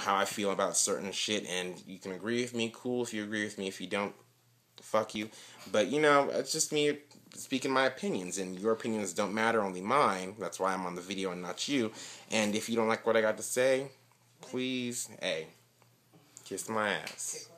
how I feel about certain shit, and you can agree with me, cool. If you agree with me, if you don't, fuck you. But, it's just me speaking my opinions, and your opinions don't matter, only mine. That's why I'm on the video and not you. And if you don't like what I got to say, please, hey, kiss my ass.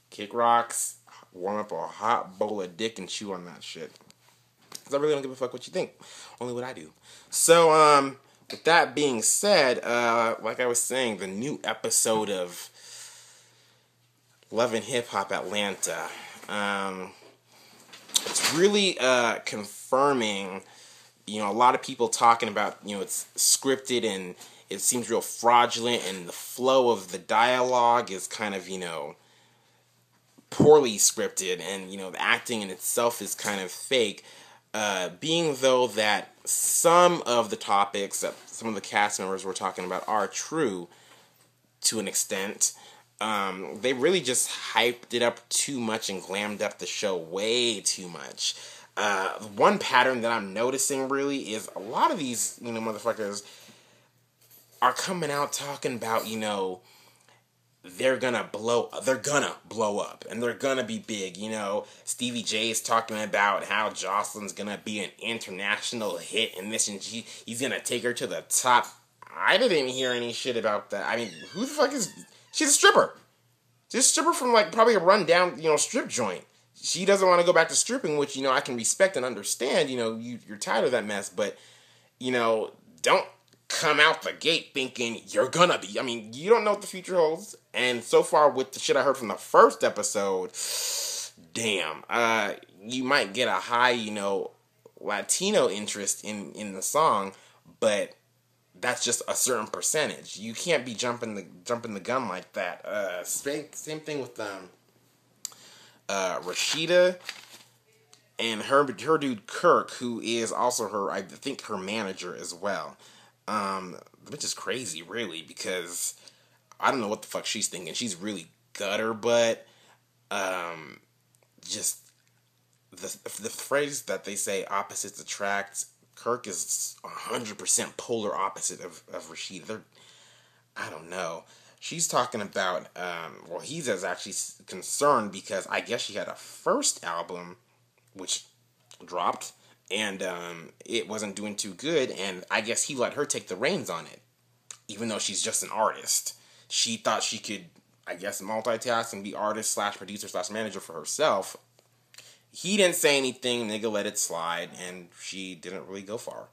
Kick rocks, warm up a hot bowl of dick and chew on that shit. Because I really don't give a fuck what you think. Only what I do. So, with that being said, like I was saying, the new episode of Love and Hip Hop Atlanta, it's really confirming, a lot of people talking about, it's scripted and it seems real fraudulent, and the flow of the dialogue is kind of, poorly scripted, and, the acting in itself is kind of fake. Being though that some of the topics that some of the cast members were talking about are true to an extent, they really just hyped it up too much and glammed up the show way too much. One pattern that I'm noticing really is a lot of these, motherfuckers are coming out talking about, they're gonna blow up, and they're gonna be big, Stevie J is talking about how Jocelyn's gonna be an international hit, and this, and he's gonna take her to the top. I didn't hear any shit about that. I mean, who the fuck is... She's a stripper. She's a stripper from, probably a rundown, strip joint. She doesn't want to go back to stripping, which, I can respect and understand, you're tired of that mess, but, don't come out the gate thinking you're gonna be. I mean, you don't know what the future holds. And so far with the shit I heard from the first episode, damn, you might get a high, Latino interest in the song, but that's just a certain percentage. You can't be jumping the gun like that. Same thing with Rashida and her dude Kirk, who is also I think her manager as well. The bitch is crazy, really, because I don't know what the fuck she's thinking. She's really gutter, but just the phrase that they say, opposites attract. Kirk is 100% polar opposite of Rashida. I don't know. She's talking about, he's actually concerned because I guess she had a first album, which dropped, and it wasn't doing too good, and I guess he let her take the reins on it, even though she's just an artist. She thought she could, I guess, multitask and be artist slash producer slash manager for herself. He didn't say anything, nigga let it slide, and she didn't really go far.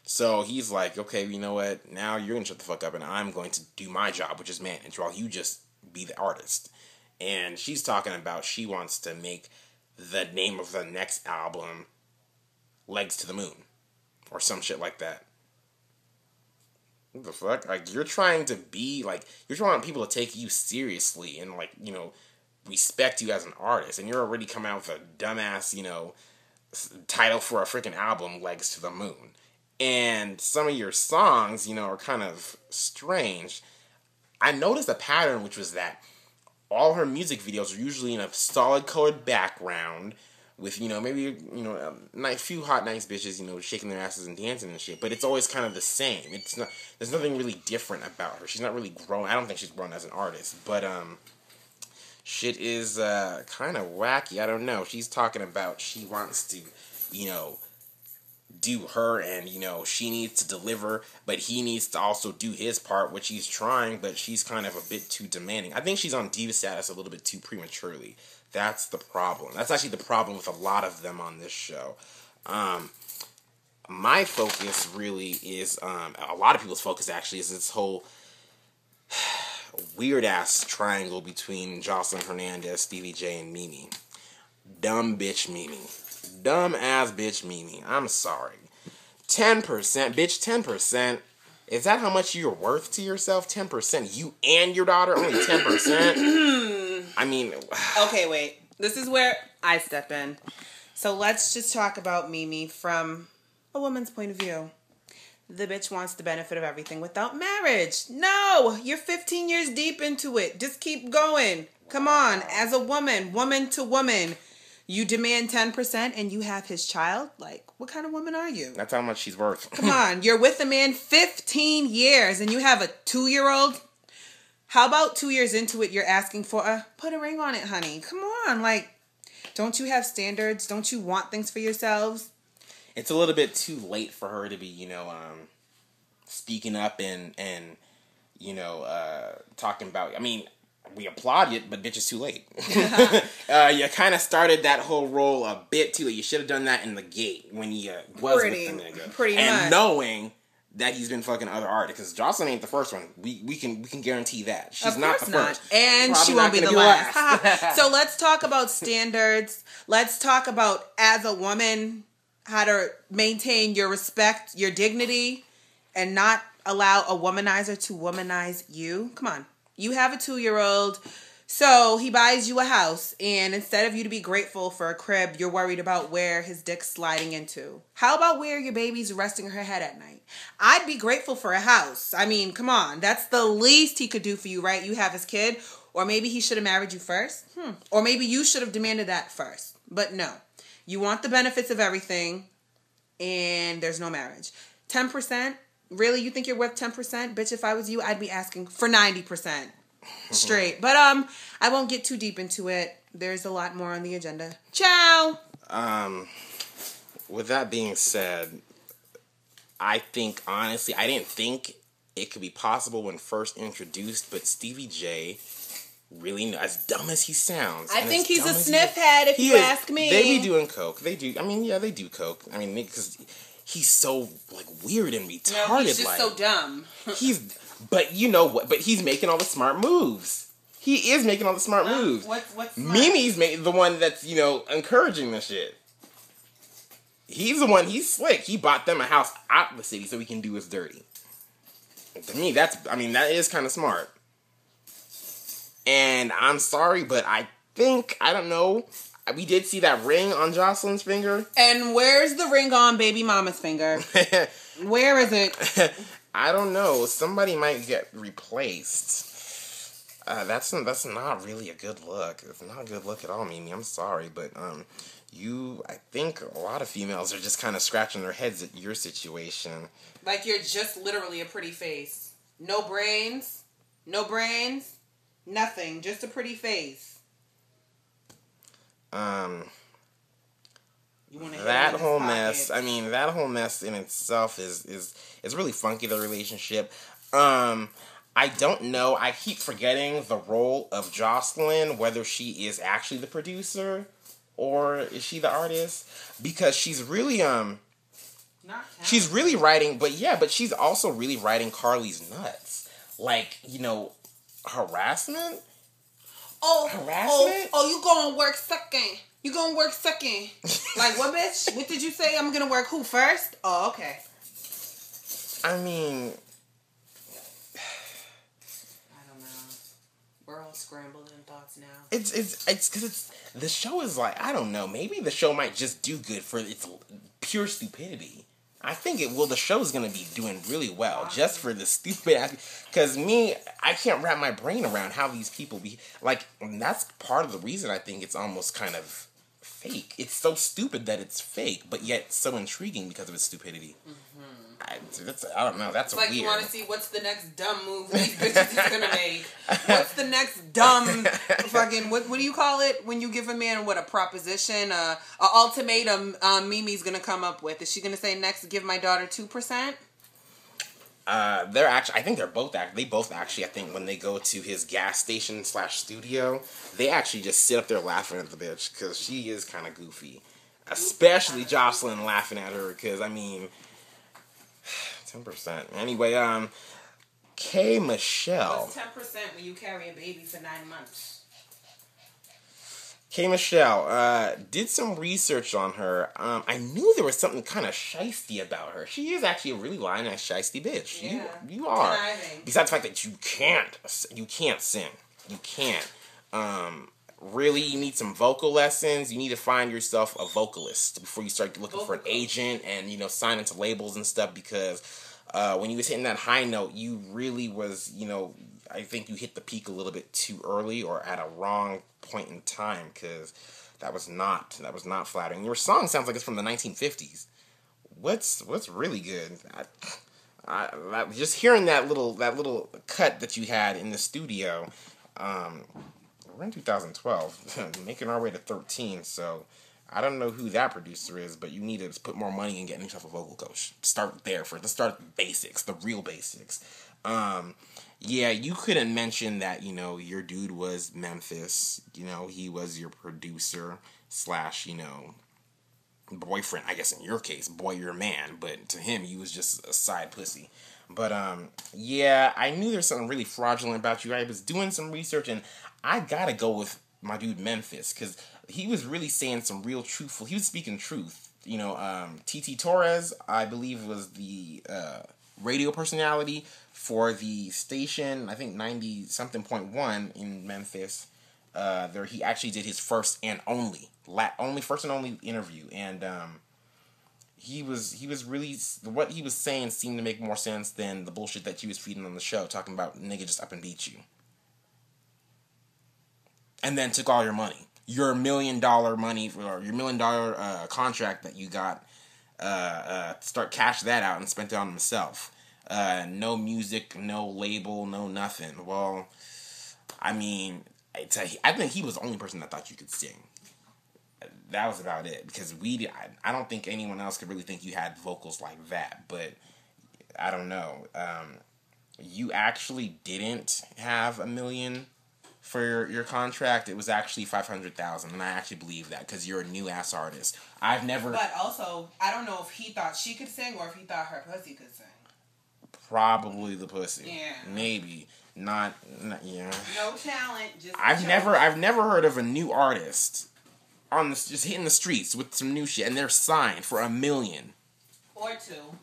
So he's like, okay, you know what, now you're going to shut the fuck up, and I'm going to do my job, which is manage, while you just be the artist. And she's talking about she wants to make the name of the next album Legs to the Moon, or some shit like that. What the fuck? Like, you're trying to be, you're trying people to take you seriously and, respect you as an artist, and you're already coming out with a dumbass, title for a freaking album, Legs to the Moon. And some of your songs, are kind of strange. I noticed a pattern, which was that all her music videos are usually in a solid colored background with, maybe, a few hot, nice bitches, shaking their asses and dancing and shit. But it's always kind of the same. There's nothing really different about her. She's not really grown. I don't think she's grown as an artist. But, shit is, kind of wacky. I don't know. She's talking about she wants to, do her, and, she needs to deliver, but he needs to also do his part, which he's trying, but she's kind of a bit too demanding. I think she's on diva status a little bit too prematurely. That's the problem. That's actually the problem with a lot of them on this show. My focus really is, a lot of people's focus actually is this whole weird-ass triangle between Jocelyn Hernandez, Stevie J, and Mimi. Dumb bitch Mimi. Dumb-ass bitch Mimi. I'm sorry. 10%. Bitch, 10%. Is that how much you're worth to yourself? 10%. You and your daughter? Only 10%? I mean... Okay, wait. This is where I step in. So let's just talk about Mimi from a woman's point of view. The bitch wants the benefit of everything without marriage. No! You're 15 years deep into it. Just keep going. Come on. As a woman to woman, you demand 10% and you have his child? Like, what kind of woman are you? That's how much she's worth. Come on. You're with a man 15 years and you have a 2-year-old? How about 2 years into it, you're asking for put a ring on it, honey? Come on, like, don't you have standards? Don't you want things for yourselves? It's a little bit too late for her to be, speaking up and talking about. I mean, we applaud it, but bitch, it's too late. You kind of started that whole role a bit too late. You should have done that in the gate when you was with the nigga, pretty much, and knowing that he's been fucking other artists. Because Jocelyn ain't the first one. We can guarantee that she's not the first, and probably she won't be the last. last. So let's talk about standards. Let's talk about, as a woman, how to maintain your respect, your dignity, and not allow a womanizer to womanize you. Come on. You have a 2-year-old, so he buys you a house, and instead of you to be grateful for a crib, you're worried about where his dick's sliding into. How about where your baby's resting her head at night? I'd be grateful for a house. I mean, come on. That's the least he could do for you, right? You have his kid, or maybe he should have married you first. Or maybe you should have demanded that first. But no. You want the benefits of everything, and there's no marriage. 10%? Really? You think you're worth 10%? Bitch, if I was you, I'd be asking for 90% straight. But I won't get too deep into it. There's a lot more on the agenda. Ciao! With that being said, I think, honestly, I didn't think it could be possible when first introduced, but Stevie J really, as dumb as he sounds. I think he's a sniff head, if you ask me. They be doing coke. They do. I mean, yeah, they do coke. I mean, because he's so, like, weird and retarded. No, he's just so dumb. But you know what? But he's making all the smart moves. He is making all the smart moves. What's smart? Mimi's the one that's, encouraging this shit. He's the one, he's slick. He bought them a house out of the city so he can do his dirty. To me, that is kind of smart. And I'm sorry, but I don't know, we did see that ring on Jocelyn's finger. And where's the ring on baby mama's finger? Where is it? I don't know. Somebody might get replaced. That's not really a good look. It's not a good look at all, Mimi. I'm sorry, but I think a lot of females are just kind of scratching their heads at your situation. Like you're just literally a pretty face. No brains, nothing. Just a pretty face. That whole mess. I mean, that whole mess in itself is really funky. The relationship. I don't know. I keep forgetting the role of Jocelyn, whether she is actually the producer or is she the artist, because she's really she's really writing, but she's also really writing Carly's nuts, like, harassment. Harassment. Oh, you going to work second. You gonna work second. Like, what, bitch? What did you say? I'm gonna work who first? Oh, okay. I mean, I don't know. We're all scrambled in thoughts now. It's because the show is like, I don't know, maybe the show might just do good for its pure stupidity. I think the show's gonna be doing really well just for the stupid ass. Because I can't wrap my brain around how these people be like. And that's part of the reason I think it's almost kind of fake. It's so stupid that it's fake, but yet so intriguing because of its stupidity. Mm-hmm. I don't know. That's it's like weird. You want to see what's the next dumb move these bitches is gonna make. What's the next dumb fucking what do you call it when you give a man a proposition, a ultimatum? Mimi's gonna come up with. Is she gonna say next? Give my daughter 2%? They're actually. I think they're both. They both actually. I think when they go to his gas station / studio, they actually just sit up there laughing at the bitch because she is kind of goofy. Especially Jocelyn laughing at her because 10%. Anyway, K. Michelle. What's 10% when you carry a baby for 9 months? K. Michelle did some research on her. I knew there was something kind of shiesty about her. She is actually a really nice shiesty bitch. Yeah. You are. Conniving. Besides the fact that you can't sing. You can't. Really, you need some vocal lessons. You need to find yourself a vocalist before you start looking for an agent and, sign into labels and stuff, because when you was hitting that high note, you really was, I think you hit the peak a little bit too early or at a wrong point in time, because that was not flattering. Your song sounds like it's from the 1950s. What's really good? just hearing that little cut that you had in the studio, we're in 2012, making our way to 13. So I don't know who that producer is, but you need to put more money in getting yourself a vocal coach. Start there first. Let's start with the basics, the real basics. Yeah, you couldn't mention that, your dude was Memphis. He was your producer slash, boyfriend. I guess in your case, boy, you're a man. But to him, you was just a side pussy. But, yeah, I knew there's something really fraudulent about you. I was doing some research, and I gotta go with my dude Memphis, because he was really saying some real truthful... He was speaking truth. T.T. Torres, I believe, was the radio personality for the station, I think 90-something.1 in Memphis. There he actually did his first and only interview, and he was really, what he was saying seemed to make more sense than the bullshit that you was feeding on the show, talking about nigga just up and beat you, and then took all your money, your $1 million money, or your $1 million contract that you got. Start cash that out and spent it on himself. No music, no label, no nothing. Well, I mean, I think he was the only person that thought you could sing. That was about it, because I don't think anyone else could really think you had vocals like that, but I don't know. You actually didn't have $1 million for your contract. It was actually $500,000, and I actually believe that, because you're a new ass artist. I've never. But also, I don't know if he thought she could sing or if he thought her pussy could sing. Probably the pussy. Yeah. Maybe not. Yeah. No talent. Just. I've never heard of a new artist just hitting the streets with some new shit, and they're signed for $1 million or two.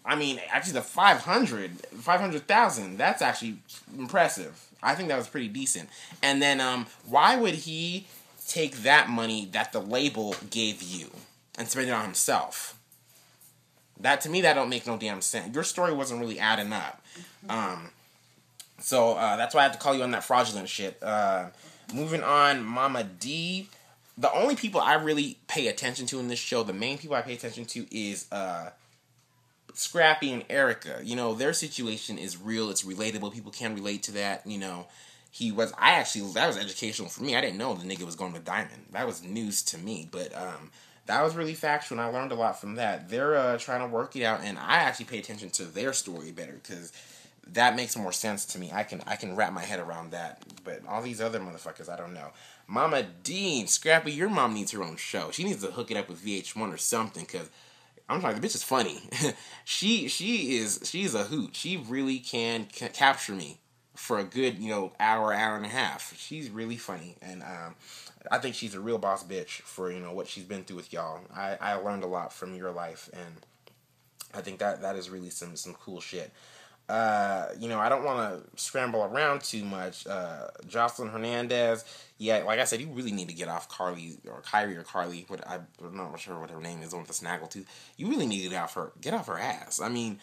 I mean, actually, the 500,000. That's actually impressive. I think that was pretty decent. And then, why would he take that money that the label gave you and spend it on himself? That, to me, that don't make no damn sense. Your story wasn't really adding up. So that's why I had to call you on that fraudulent shit. Moving on, Mama D. The only people I really pay attention to in this show, the main people I pay attention to is Scrappy and Erica. Their situation is real. It's relatable. People can relate to that. That was educational for me. I didn't know the nigga was going to Diamond. That was news to me. But that was really factual, and I learned a lot from that. They're trying to work it out, and I actually pay attention to their story better, because that makes more sense to me. I can wrap my head around that. But all these other motherfuckers, I don't know. Mama Dean, Scrappy, your mom needs her own show. She needs to hook it up with VH1 or something, because I'm sorry, the bitch is funny. She's a hoot. She really can capture me for a good, hour and a half. She's really funny, and I think she's a real boss bitch for, what she's been through with y'all. I learned a lot from your life, and I think that is really some cool shit. I don't want to scramble around too much. Jocelyn Hernandez, yeah, like I said, you really need to get off Kyrie or Carly. I'm not sure what her name is, the one with the snaggle tooth. You really need to get off her ass. I mean,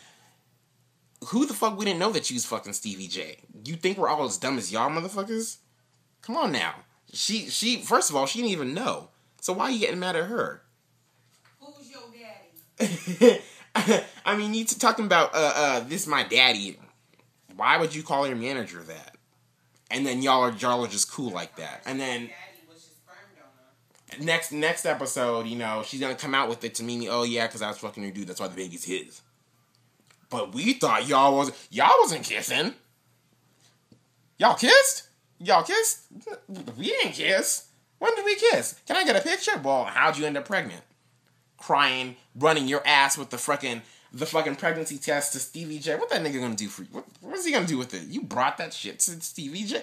who the fuck we didn't know that you was fucking Stevie J? You think we're all as dumb as y'all motherfuckers? Come on now. She first of all, she didn't even know. So why are you getting mad at her? Who's your daddy? I mean, you talking about this my daddy. Why would you call your manager that? And then y'all are just cool like that. And then next episode, she's gonna come out with it to me. Oh yeah, because I was fucking your dude. That's why the baby's his. But we thought y'all wasn't kissing. Y'all kissed? We didn't kiss. When did we kiss? Can I get a picture? Well, how'd you end up pregnant? Crying, running your ass with the fucking pregnancy test to Stevie J. What that nigga gonna do for you? What's he gonna do with it? You brought that shit to Stevie J.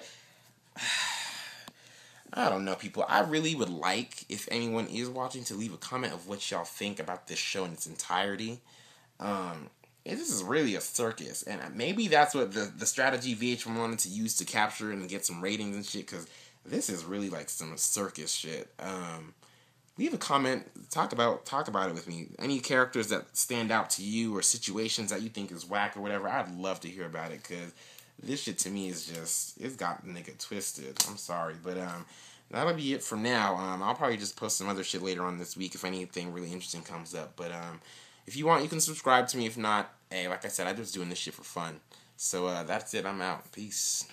I don't know, people. I really would like, if anyone is watching, to leave a comment of what y'all think about this show in its entirety. This is really a circus, and maybe that's what the strategy VH1 wanted to use to capture and get some ratings and shit, because this is really like some circus shit. Leave a comment, talk about it with me. Any characters that stand out to you or situations that you think is whack or whatever, I'd love to hear about it, because this shit to me is just, it's got the nigga twisted. I'm sorry, but that'll be it for now. I'll probably just post some other shit later on this week if anything really interesting comes up, but if you want, you can subscribe to me. If not, Hey, like I said, I'm just doing this shit for fun. So that's it. I'm out. Peace.